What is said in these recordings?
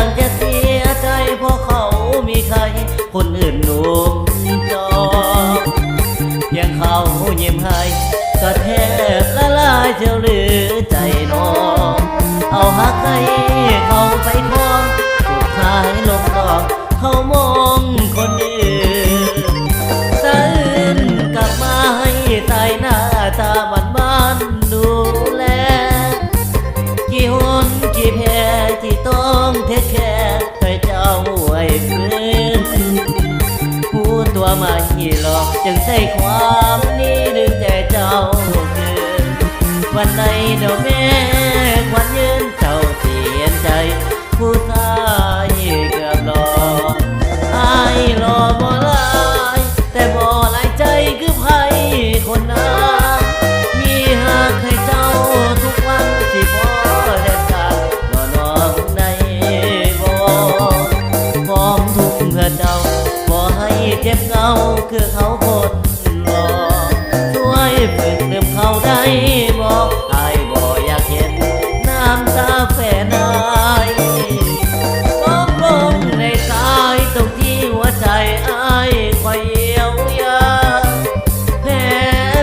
งจะเสียใจเพราะเขามีใครคนอื่นหนุ่มจองเพียงเขายิ้มให้ก็แทบละลายเจ้าหรือใจน้องเอาหักให้เขาไปคล้องสุดท้ายลงรองเขามองคนอื่นสะอื้นกลับมาให้ตายหน้าตาบ้านดูแลกี่หนกี่แพ้ที่ต้องเทคแคร์ให้เจ้าไว้ฟื้นผู้ตัวมาหีหลอกจึงใส่ความนี้ดึงแต่เจ้าเกินวันไหนเดี๋ยวแม่ควันยืนเจ้าเสียใจผู้ชายเกือบหลอกอายหล่อบ่ลายแต่บ่หลายใจคือไผคนนั้นมีหักให้เจ้าทุกวันที่พอแดนกาบ่น้องในบ่พร้อมทุกเพื่อเจ้าบ่ให้เจ็บเงาคือเขาคนหลอกช่วยฝึกลืมเขาได้บอกอายบ่อยากเห็นน้ำตาแฟนอายก้มลงในกายตรงที่หัวใจอายคอยเยียวยาแพ้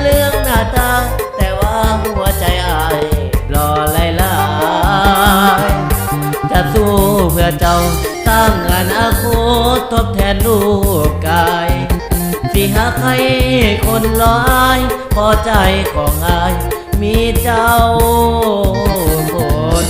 เรื่องหน้าตาแต่ว่าหัวใจอายรอลายจะสู้เพื่อเจ้าตั้งอนาคตทดแทนลูกกายที่หาใครคนร้ายพอใจของอายมีเจ้าคน